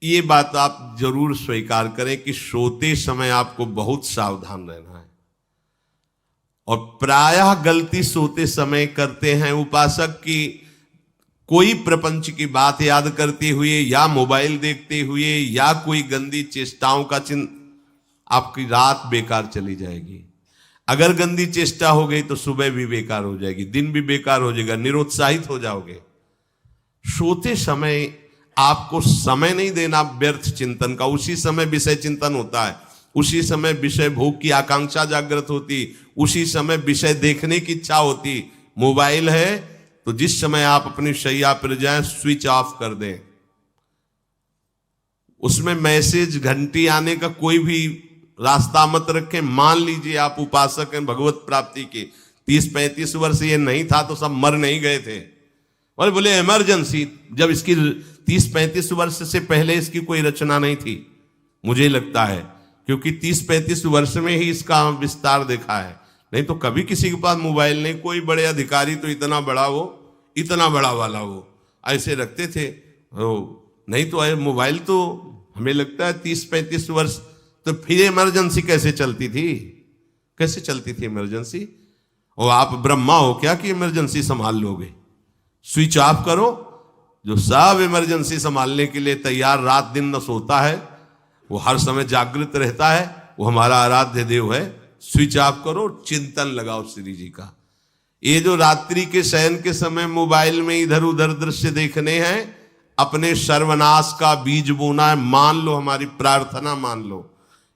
ये बात आप जरूर स्वीकार करें कि सोते समय आपको बहुत सावधान रहना है। और प्रायः गलती सोते समय करते हैं उपासक की, कोई प्रपंच की बात याद करते हुए या मोबाइल देखते हुए या कोई गंदी चेष्टाओं का आपकी रात बेकार चली जाएगी। अगर गंदी चेष्टा हो गई तो सुबह भी बेकार हो जाएगी, दिन भी बेकार हो जाएगा, निरुत्साहित हो जाओगे। सोते समय आपको समय नहीं देना व्यर्थ चिंतन का। उसी समय विषय चिंतन होता है, उसी समय विषय भोग की आकांक्षा जागृत होती, उसी समय विषय देखने की इच्छा होती। मोबाइल है तो जिस समय आप अपनी शैया पर जाएं स्विच ऑफ कर दें। उसमें मैसेज घंटी आने का कोई भी रास्ता मत रखें। मान लीजिए आप उपासक हैं भगवत प्राप्ति के, 30-35 वर्ष ये नहीं था तो सब मर नहीं गए थे। और बोले इमरजेंसी, जब इसकी 30-35 वर्ष से पहले इसकी कोई रचना नहीं थी, मुझे लगता है, क्योंकि 30-35 वर्ष में ही इसका विस्तार देखा है। नहीं तो कभी किसी के पास मोबाइल नहीं। कोई बड़े अधिकारी तो इतना बड़ा वो, इतना बड़ा वाला वो ऐसे रखते थे। नहीं तो मोबाइल तो हमें लगता है 30-35 वर्ष। तो फिर इमरजेंसी कैसे चलती थी? कैसे चलती थी इमरजेंसी? और आप ब्रह्मा हो क्या कि इमरजेंसी संभाल लोगे? स्विच ऑफ करो। जो सब इमरजेंसी संभालने के लिए तैयार रात दिन न सोता है, वो हर समय जागृत रहता है, वो हमारा आराध्य देव है। स्विच ऑफ करो, चिंतन लगाओ श्री जी का। ये जो रात्रि के शयन के समय मोबाइल में इधर उधर दृश्य देखने हैं, अपने सर्वनाश का बीज बोना है। मान लो, हमारी प्रार्थना मान लो,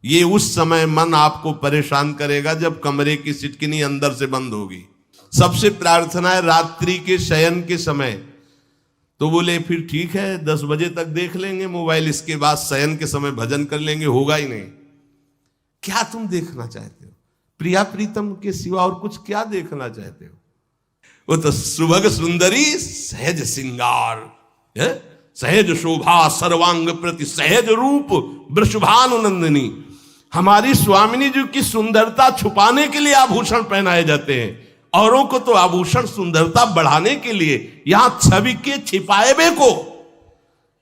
ये उस समय मन आपको परेशान करेगा जब कमरे की सिटकिनी अंदर से बंद होगी। सबसे प्रार्थना है रात्रि के शयन के समय। तो बोले फिर ठीक है 10 बजे तक देख लेंगे मोबाइल, इसके बाद शयन के समय भजन कर लेंगे। होगा ही नहीं। क्या तुम देखना चाहते हो? प्रिया प्रीतम के सिवा और कुछ क्या देखना चाहते हो? वो तो सुभग सुंदरी सहज सिंगार, सहज शोभा सर्वांग प्रति सहज रूप वृषभानुनंदिनी। हमारी स्वामिनी जी की सुंदरता छुपाने के लिए आभूषण पहनाए जाते हैं, औरों को तो आभूषण सुंदरता बढ़ाने के लिए। यहां छवि के छिपाए बे को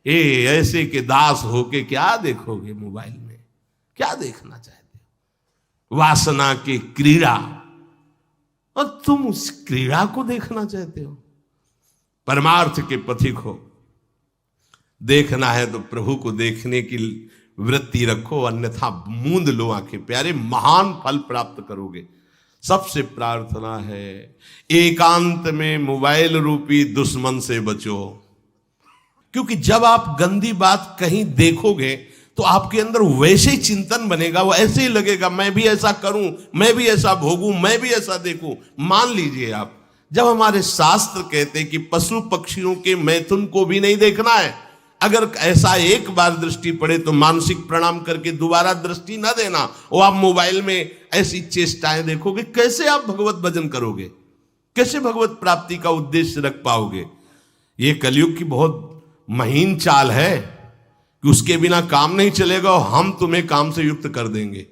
ऐसे के दास होके क्या देखोगे मोबाइल में? क्या देखना चाहते हो? वासना की क्रीड़ा, और तुम उस क्रीड़ा को देखना चाहते हो। परमार्थ के पथिक हो। देखना है तो प्रभु को देखने की वृत्ति रखो, अन्यथा मूंद लो आंखें। प्यारे, महान फल प्राप्त करोगे। सबसे प्रार्थना है एकांत में मोबाइल रूपी दुश्मन से बचो। क्योंकि जब आप गंदी बात कहीं देखोगे तो आपके अंदर वैसे ही चिंतन बनेगा। वो ऐसे ही लगेगा, मैं भी ऐसा करूं, मैं भी ऐसा भोगूं, मैं भी ऐसा देखूं। मान लीजिए आप, जब हमारे शास्त्र कहते हैं कि पशु पक्षियों के मैथुन को भी नहीं देखना है, अगर ऐसा एक बार दृष्टि पड़े तो मानसिक प्रणाम करके दोबारा दृष्टि ना देना। और आप मोबाइल में ऐसी चेष्टाएं देखोगे, कैसे आप भगवत भजन करोगे? कैसे भगवत प्राप्ति का उद्देश्य रख पाओगे? ये कलयुग की बहुत महीन चाल है कि उसके बिना काम नहीं चलेगा और हम तुम्हें काम से युक्त कर देंगे।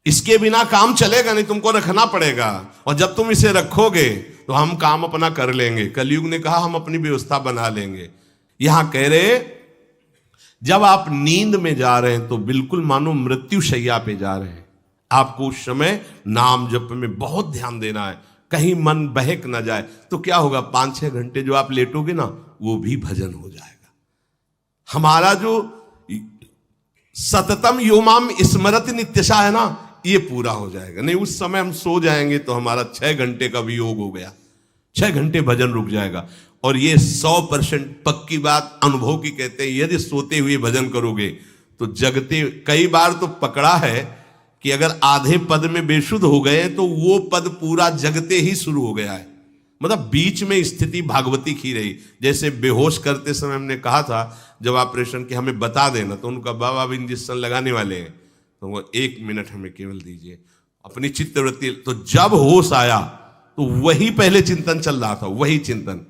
इसके बिना काम चलेगा नहीं, तुमको रखना पड़ेगा। और जब तुम इसे रखोगे तो हम काम अपना कर लेंगे। कलयुग ने कहा हम अपनी व्यवस्था बना लेंगे। यहां कह रहे, जब आप नींद में जा रहे हैं तो बिल्कुल मानो मृत्यु शैया पे जा रहे हैं। आपको उस समय नाम जप में बहुत ध्यान देना है, कहीं मन बहक ना जाए। तो क्या होगा, 5-6 घंटे जो आप लेटोगे ना, वो भी भजन हो जाएगा। हमारा जो सततम योमाम स्मरति नित्यशा है ना, ये पूरा हो जाएगा। नहीं, उस समय हम सो जाएंगे तो हमारा 6 घंटे का वियोग हो गया, 6 घंटे भजन रुक जाएगा। और ये 100% पक्की बात अनुभव की कहते हैं। यदि सोते हुए भजन करोगे तो जगते, कई बार तो पकड़ा है कि अगर आधे पद में बेशुद्ध हो गए तो वो पद पूरा जगते ही शुरू हो गया है। मतलब बीच में स्थिति भागवती की रही। जैसे बेहोश करते समय हमने कहा था, जब ऑपरेशन के हमें बता देना, तो उनका बाबा अब इंजेक्शन लगाने वाले हैं, तो वो 1 मिनट हमें केवल दीजिए, अपनी चित्तवृत्ति। तो जब होश आया तो वही पहले चिंतन चल रहा था, वही चिंतन।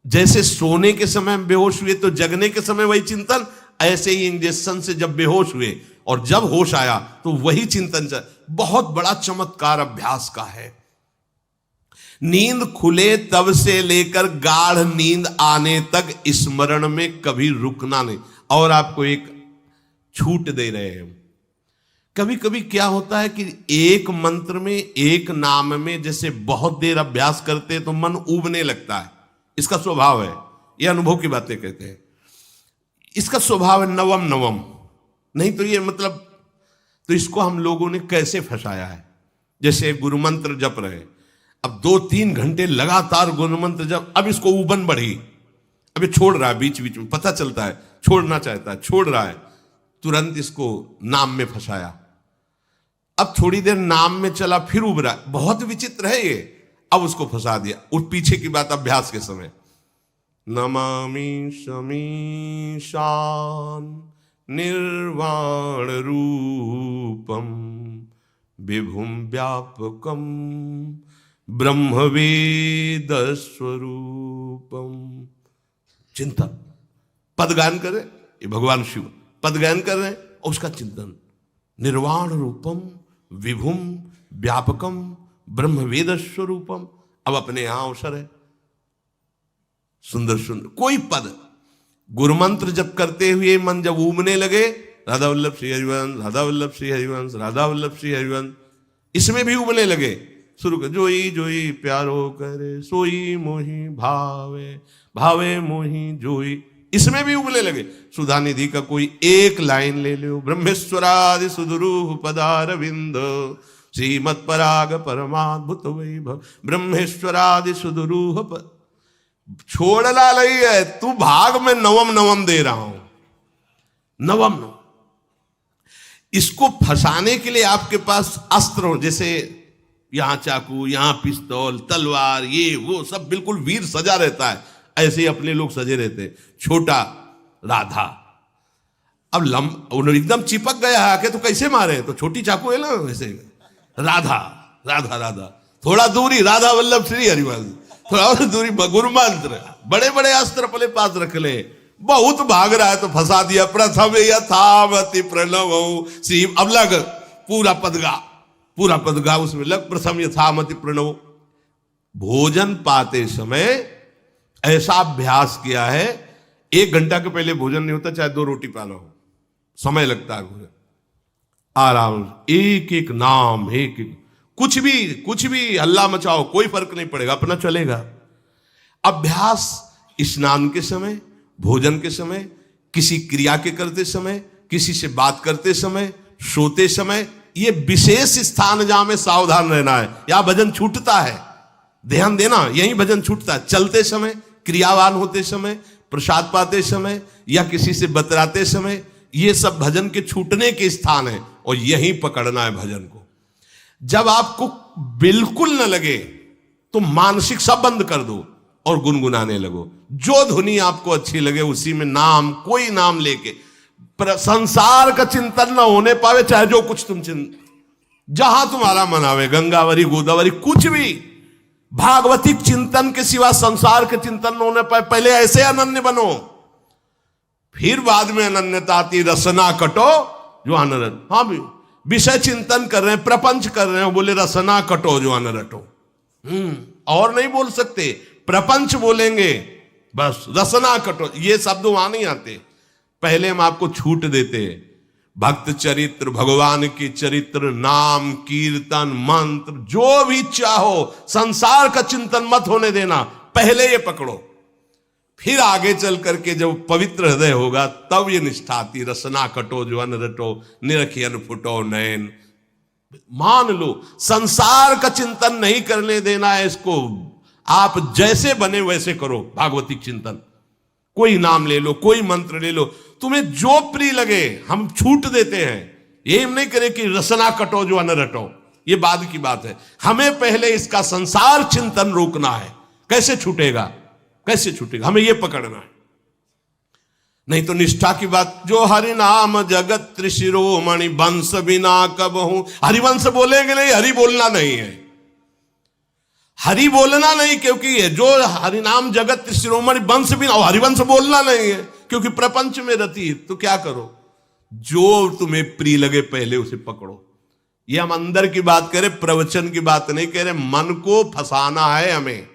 जैसे सोने के समय हम बेहोश हुए तो जगने के समय वही चिंतन, ऐसे ही इंजेक्शन से जब बेहोश हुए और जब होश आया तो वही चिंतन चल। बहुत बड़ा चमत्कार अभ्यास का है। नींद खुले तब से लेकर गाढ़ नींद आने तक स्मरण में कभी रुकना नहीं। और आपको एक छूट दे रहे हैं। कभी कभी क्या होता है कि एक मंत्र में, एक नाम में जैसे बहुत देर अभ्यास करते हैं तो मन उबने लगता है। इसका स्वभाव है, ये अनुभव की बातें कहते हैं। इसका स्वभाव है नवम नवम, नहीं तो ये मतलब, तो इसको हम लोगों ने कैसे फंसाया है। जैसे गुरु मंत्र जप रहे, अब 2-3 घंटे लगातार गुरु मंत्र जप, अब इसको उबन बढ़ी, अब ये छोड़ रहा है, बीच बीच में पता चलता है छोड़ना चाहता है, छोड़ रहा है, तुरंत इसको नाम में फंसाया। अब थोड़ी देर नाम में चला, फिर उब रहा है, बहुत विचित्र है ये। अब उसको फंसा दिया। उस पीछे की बात अभ्यास के समय, नमामि शमीशान निर्वाण रूपम विभुम व्यापकम ब्रह्मवेद स्वरूपम। चिंतन, पदगान करे, ये भगवान शिव पदगान कर रहे हैं और उसका चिंतन, निर्वाण रूपम विभुम व्यापकम ब्रह्मवेद स्वरूपम। अब अपने यहां अवसर है, सुंदर सुंदर कोई पद गुरु मंत्र जब करते हुए मन जब उबने लगे, राधा वल्लभ श्री हरिवंश, राधा वल्लभ श्री हरिवंश, राधा वल्लभ श्री हरिवंश, इसमें भी उबने लगे, शुरू कर, जोई जोई प्यारो करे सोई मोही भावे, भावे मोही जोई, इसमें भी उबने लगे। सुधा निधि का कोई एक लाइन ले लो, ब्रह्मेश्वरादि सुदुरूह पदारविंद श्रीमत् पराग परमाद्भुत वैभव, ब्रह्मेश्वरादि सुदुरूह छोड़ना नहीं है, तू भाग में नवम नवम दे रहा हूं, नवम नवम। इसको फंसाने के लिए आपके पास अस्त्र हो, जैसे यहां चाकू, यहां पिस्तौल, तलवार, ये वो सब बिल्कुल वीर सजा रहता है, ऐसे ही अपने लोग सजे रहते। छोटा राधा, अब एकदम चिपक गया आके तो कैसे मारे, तो छोटी चाकू है ना वैसे, राधा राधा राधा, थोड़ा दूरी राधा वल्लभ श्री हरिवंश, थोड़ा और दूरी गुरु मंत्र, बड़े बड़े अस्त्र अपने पास रख ले, बहुत भाग रहा है तो फंसा दिया। प्रथम यथावति प्रणव श्री, अब लग पूरा पदगा, पूरा पदगा उसमें लग, प्रथम यथामति प्रणव। भोजन पाते समय ऐसा अभ्यास किया है, 1 घंटा के पहले भोजन नहीं होता, चाहे 2 रोटी पाना हो, समय लगता है भोजन, आराम, एक एक नाम, एक एक, कुछ भी हल्ला मचाओ, कोई फर्क नहीं पड़ेगा, अपना चलेगा। अभ्यास स्नान के समय, भोजन के समय, किसी क्रिया के करते समय, किसी से बात करते समय, सोते समय, ये विशेष स्थान जहां में सावधान रहना है। यहां भजन छूटता है, ध्यान देना, यही भजन छूटता है। चलते समय, क्रियावान होते समय, प्रसाद पाते समय या किसी से बतराते समय, ये सब भजन के छूटने के स्थान है और यहीं पकड़ना है भजन को। जब आपको बिल्कुल न लगे तो मानसिक सब बंद कर दो और गुनगुनाने लगो, जो धुनी आपको अच्छी लगे उसी में नाम, कोई नाम लेके, संसार का चिंतन न होने पावे, चाहे जो कुछ तुम जहां तुम्हारा मन आवे, गंगावरी गोदावरी, कुछ भी भागवतिक चिंतन के सिवा संसार के चिंतन न होने पाए। पहले ऐसे अनन्य बनो, फिर बाद में अनन्यता आती, रसना कटो जो अनरट। हाँ भी विषय चिंतन कर रहे हैं, प्रपंच कर रहे हैं, बोले रसना कटो जो अनरटो, और नहीं बोल सकते, प्रपंच बोलेंगे बस, रसना कटो, ये शब्द वहां नहीं आते। पहले हम आपको छूट देते, भक्त चरित्र, भगवान की चरित्र, नाम कीर्तन मंत्र, जो भी चाहो, संसार का चिंतन मत होने देना, पहले ये पकड़ो, फिर आगे चल करके जब पवित्र हृदय होगा तब ये निष्ठा आती, रसना कटो जो अन रटो, निरखियन फुटो नयन। मान लो संसार का चिंतन नहीं करने देना है इसको, आप जैसे बने वैसे करो भागवतिक चिंतन, कोई नाम ले लो, कोई मंत्र ले लो, तुम्हें जो प्रिय लगे। हम छूट देते हैं, ये हम नहीं करें कि रसना कटो जो अन रटो, ये बाद की बात है। हमें पहले इसका संसार चिंतन रोकना है। कैसे छूटेगा, कैसे छूटेगा, हमें यह पकड़ना है। नहीं तो निष्ठा की बात, जो हरि नाम जगत त्रिशिरोमणि वंश बिना कबहू, हरिवंश बोलेंगे नहीं, हरि बोलना नहीं है, हरि बोलना नहीं, क्योंकि जो हरिनाम जगत त्रिशिरोमणि वंश बिना, और हरिवंश बोलना नहीं है क्योंकि प्रपंच में रति। तो क्या करो, जो तुम्हें प्रिय लगे पहले उसे पकड़ो, ये हम अंदर की बात करें, प्रवचन की बात नहीं कह रहे। मन को फंसाना है हमें।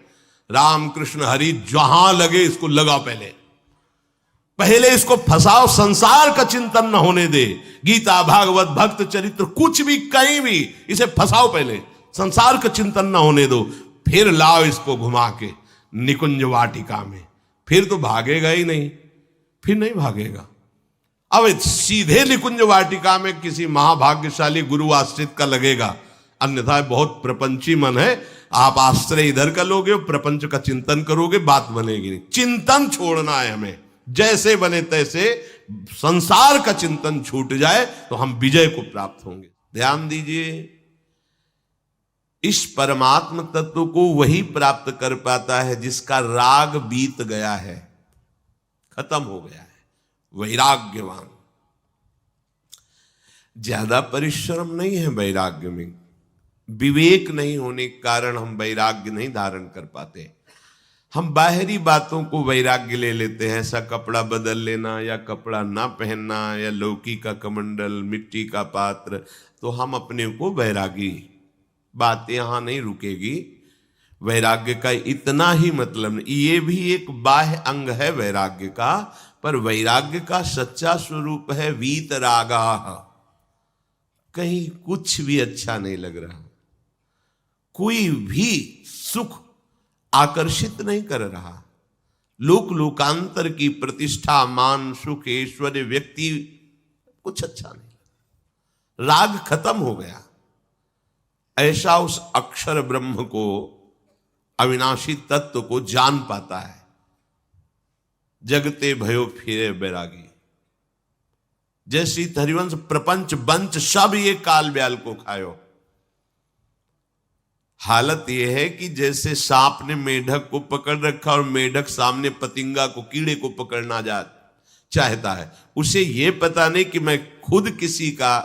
राम कृष्ण हरि जहां लगे इसको लगा, पहले इसको फंसाओ, संसार का चिंतन न होने दे। गीता भागवत भक्त चरित्र कुछ भी कहीं भी इसे फंसाओ, पहले संसार का चिंतन न होने दो, फिर लाओ इसको घुमा के निकुंज वाटिका में। फिर तो भागेगा ही नहीं, फिर नहीं भागेगा। अब सीधे निकुंज वाटिका में किसी महाभाग्यशाली गुरु आश्रित का लगेगा, अन्यथा बहुत प्रपंची मन है। आप आश्रय इधर का लोगे, प्रपंच का चिंतन करोगे, बात बनेगी नहीं। चिंतन छोड़ना है हमें, जैसे बने तैसे संसार का चिंतन छूट जाए तो हम विजय को प्राप्त होंगे। ध्यान दीजिए, इस परमात्म तत्व को वही प्राप्त कर पाता है जिसका राग बीत गया है, खत्म हो गया है, वैराग्यवान। ज्यादा परिश्रम नहीं है वैराग्य में, विवेक नहीं होने के कारण हम वैराग्य नहीं धारण कर पाते। हम बाहरी बातों को वैराग्य ले लेते हैं, ऐसा कपड़ा बदल लेना या कपड़ा ना पहनना या लौकी का कमंडल, मिट्टी का पात्र, तो हम अपने को वैरागी। बात यहां नहीं रुकेगी। वैराग्य का इतना ही मतलब नहीं, ये भी एक बाह्य अंग है वैराग्य का, पर वैराग्य का सच्चा स्वरूप है वीतरागा। कहीं कुछ भी अच्छा नहीं लग रहा, कोई भी सुख आकर्षित नहीं कर रहा, लोक लोकांतर की प्रतिष्ठा, मान, सुख, ऐश्वर्य, व्यक्ति, कुछ अच्छा नहीं। राग खत्म हो गया। ऐसा उस अक्षर ब्रह्म को, अविनाशी तत्व को जान पाता है। जगते भयो फिरे बैरागी। जैसी हरिवंश प्रपंच बंच सब ये काल ब्याल को खायो। हालत यह है कि जैसे सांप ने मेढक को पकड़ रखा और मेढक सामने पतिंगा को, कीड़े को पकड़ना चाहता है। उसे यह पता नहीं कि मैं खुद किसी का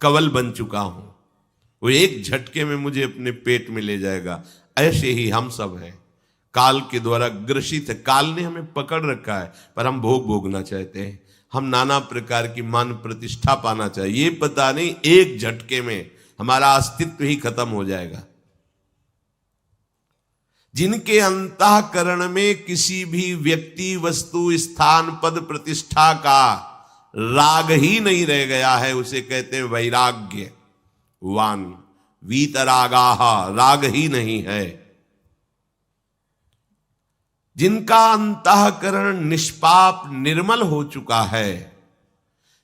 कवल बन चुका हूं, वो एक झटके में मुझे अपने पेट में ले जाएगा। ऐसे ही हम सब हैं, काल के द्वारा ग्रसित है। काल ने हमें पकड़ रखा है, पर हम भोग भोगना चाहते हैं। हम नाना प्रकार की मान प्रतिष्ठा पाना चाहिए, ये पता नहीं एक झटके में हमारा अस्तित्व ही खत्म हो जाएगा। जिनके अंतःकरण में किसी भी व्यक्ति, वस्तु, स्थान, पद, प्रतिष्ठा का राग ही नहीं रह गया है, उसे कहते हैं वैराग्यवान। वीतरागाः, राग ही नहीं है। जिनका अंतःकरण निष्पाप निर्मल हो चुका है,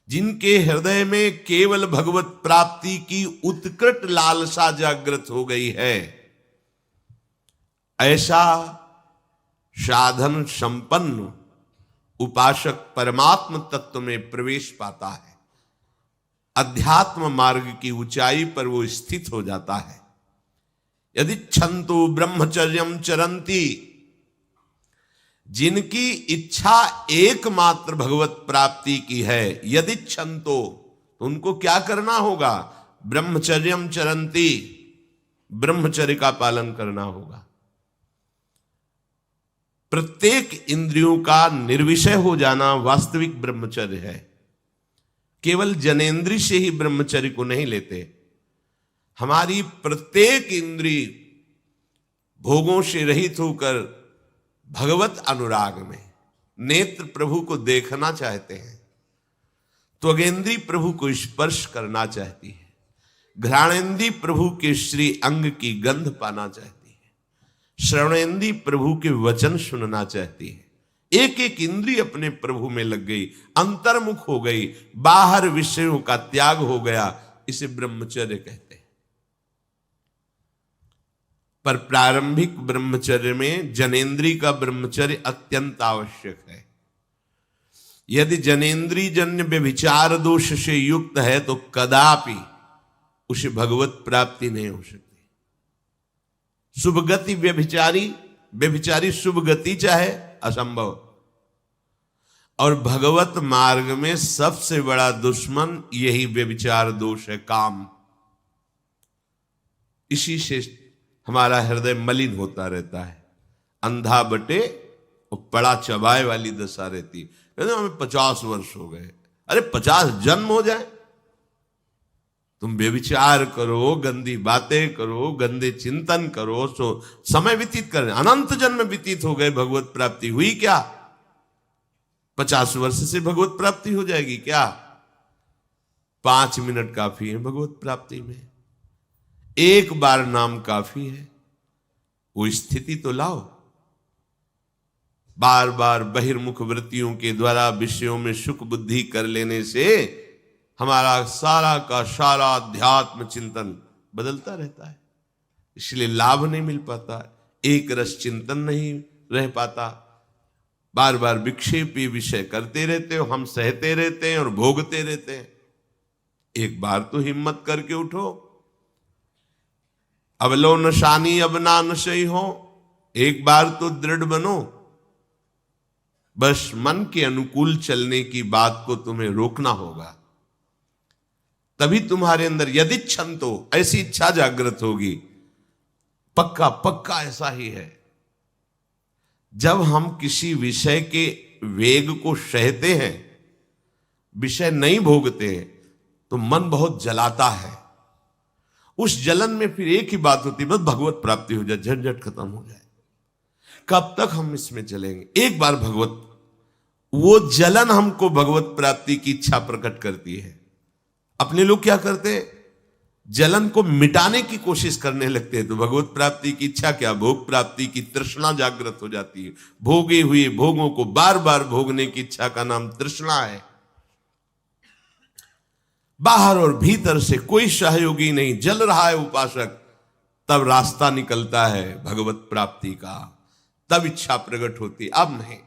जिनके हृदय में केवल भगवत प्राप्ति की उत्कट लालसा जागृत हो गई है, ऐसा साधन संपन्न उपासक परमात्म तत्व में प्रवेश पाता है। अध्यात्म मार्ग की ऊंचाई पर वो स्थित हो जाता है। यदि छंतु ब्रह्मचर्यम चरंती, जिनकी इच्छा एकमात्र भगवत प्राप्ति की है, यदि छंतो, तो उनको क्या करना होगा? ब्रह्मचर्यम चरंती, ब्रह्मचर्य का पालन करना होगा। प्रत्येक इंद्रियों का निर्विषय हो जाना वास्तविक ब्रह्मचर्य है। केवल जनेन्द्रिय से ही ब्रह्मचर्य को नहीं लेते। हमारी प्रत्येक इंद्रिय भोगों से रहित होकर भगवत अनुराग में, नेत्र प्रभु को देखना चाहते हैं, त्वगेंद्री प्रभु को स्पर्श करना चाहती है, घ्राणेन्द्री प्रभु के श्री अंग की गंध पाना चाहती है, श्रवणेन्द्री प्रभु के वचन सुनना चाहती है। एक एक इंद्रिय अपने प्रभु में लग गई, अंतर्मुख हो गई, बाहर विषयों का त्याग हो गया। इसे ब्रह्मचर्य कहते हैं। पर प्रारंभिक ब्रह्मचर्य में जनेन्द्रिय का ब्रह्मचर्य अत्यंत आवश्यक है। यदि जनेन्द्रिय जन्य व्यभिचार दोष से युक्त है तो कदापि उसे भगवत प्राप्ति नहीं हो सकती। शुभ गति व्यभिचारी शुभ गति चाहे असंभव। और भगवत मार्ग में सबसे बड़ा दुश्मन यही व्यभिचार दोष है, काम। इसी से हमारा हृदय मलिन होता रहता है, अंधा बटे और पड़ा चबाए वाली दशा रहती। कहते हमें 50 वर्ष हो गए। अरे 50 जन्म हो जाए तुम व्यभिचार करो, गंदी बातें करो, गंदे चिंतन करो, सो समय व्यतीत कर, अनंत जन्म व्यतीत हो गए, भगवत प्राप्ति हुई क्या? 50 वर्ष से भगवत प्राप्ति हो जाएगी क्या? 5 मिनट काफी है भगवत प्राप्ति में, एक बार नाम काफी है। वो स्थिति तो लाओ। बार बार बहिर्मुख वृत्तियों के द्वारा विषयों में सुख बुद्धि कर लेने से हमारा सारा का सारा अध्यात्म चिंतन बदलता रहता है, इसलिए लाभ नहीं मिल पाता, एक रस चिंतन नहीं रह पाता। बार बार विक्षेपी विषय करते रहते हो, हम सहते रहते हैं और भोगते रहते हैं। एक बार तो हिम्मत करके उठो, अब लो नशानी अब ना नशई हो, एक बार तो दृढ़ बनो। बस मन के अनुकूल चलने की बात को तुम्हें रोकना होगा, तभी तुम्हारे अंदर यदि क्षण तो ऐसी इच्छा जागृत होगी। पक्का पक्का ऐसा ही है, जब हम किसी विषय के वेग को सहते हैं, विषय नहीं भोगते हैं, तो मन बहुत जलाता है। उस जलन में फिर एक ही बात होती है, बस भगवत प्राप्ति हो जाए, झंझट खत्म हो जाए। कब तक हम इसमें चलेंगे? एक बार भगवत, वो जलन हमको भगवत प्राप्ति की इच्छा प्रकट करती है। अपने लोग क्या करते हैं, जलन को मिटाने की कोशिश करने लगते हैं, तो भगवत प्राप्ति की इच्छा क्या, भोग प्राप्ति की तृष्णा जागृत हो जाती है। भोगे हुए भोगों को बार बार भोगने की इच्छा का नाम तृष्णा है। बाहर और भीतर से कोई सहयोगी नहीं, जल रहा है उपासक, तब रास्ता निकलता है भगवत प्राप्ति का, तब इच्छा प्रकट होती। अब नहीं,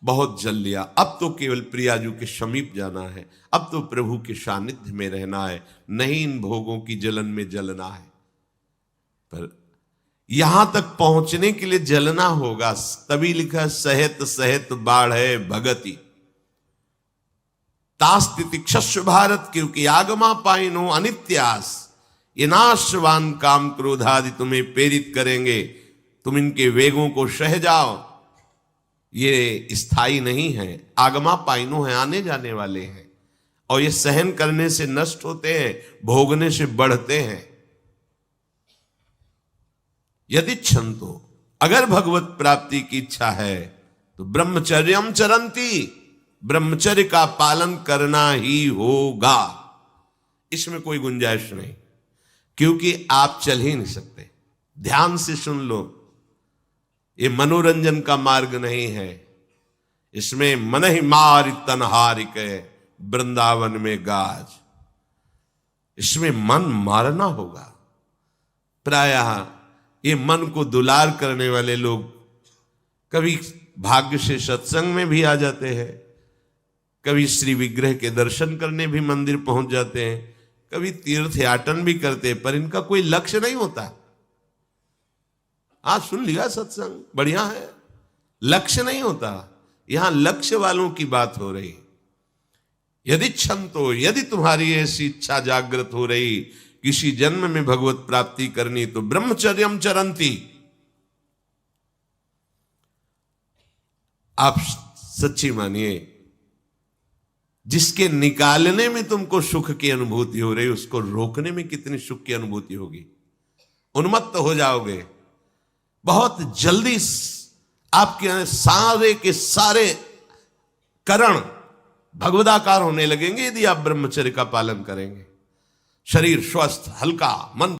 बहुत जल लिया, अब तो केवल प्रियाजू के समीप जाना है, अब तो प्रभु के सानिध्य में रहना है, नहीं इन भोगों की जलन में जलना है। पर यहां तक पहुंचने के लिए जलना होगा, तभी लिखा सहित सहित बाढ़ है भगति तास्तिति क्षस्व भारत, क्योंकि आगमा पाइनो अनित्यास, ये नाशवान काम क्रोधादि तुम्हें प्रेरित करेंगे, तुम इनके वेगों को सह जाओ, ये स्थायी नहीं है। आगमा पाइनो है, आने जाने वाले हैं, और ये सहन करने से नष्ट होते हैं, भोगने से बढ़ते हैं। यदि क्षंतो, अगर भगवत प्राप्ति की इच्छा है तो ब्रह्मचर्यम चरंती, ब्रह्मचर्य का पालन करना ही होगा, इसमें कोई गुंजाइश नहीं, क्योंकि आप चल ही नहीं सकते। ध्यान से सुन लो, ये मनोरंजन का मार्ग नहीं है, इसमें मन ही मार तनहारिक वृंदावन में गाज, इसमें मन मारना होगा। प्रायः ये मन को दुलार करने वाले लोग कभी भाग्य से सत्संग में भी आ जाते हैं, कभी श्री विग्रह के दर्शन करने भी मंदिर पहुंच जाते हैं, कभी तीर्थ याटन भी करते हैं, पर इनका कोई लक्ष्य नहीं होता। आज सुन लिया सत्संग, बढ़िया है, लक्ष्य नहीं होता। यहां लक्ष्य वालों की बात हो रही। यदि क्षण तो, यदि तुम्हारी ऐसी इच्छा जागृत हो रही किसी जन्म में भगवत प्राप्ति करनी, तो ब्रह्मचर्यम चरंती, आप सच्ची मानिए, जिसके निकालने में तुमको सुख की अनुभूति हो रही, उसको रोकने में कितनी सुख की अनुभूति होगी। उन्मत्त हो जाओगे, बहुत जल्दी आपके सारे के सारे करण भगवदाकार होने लगेंगे, यदि आप ब्रह्मचर्य का पालन करेंगे। शरीर स्वस्थ, हल्का, मन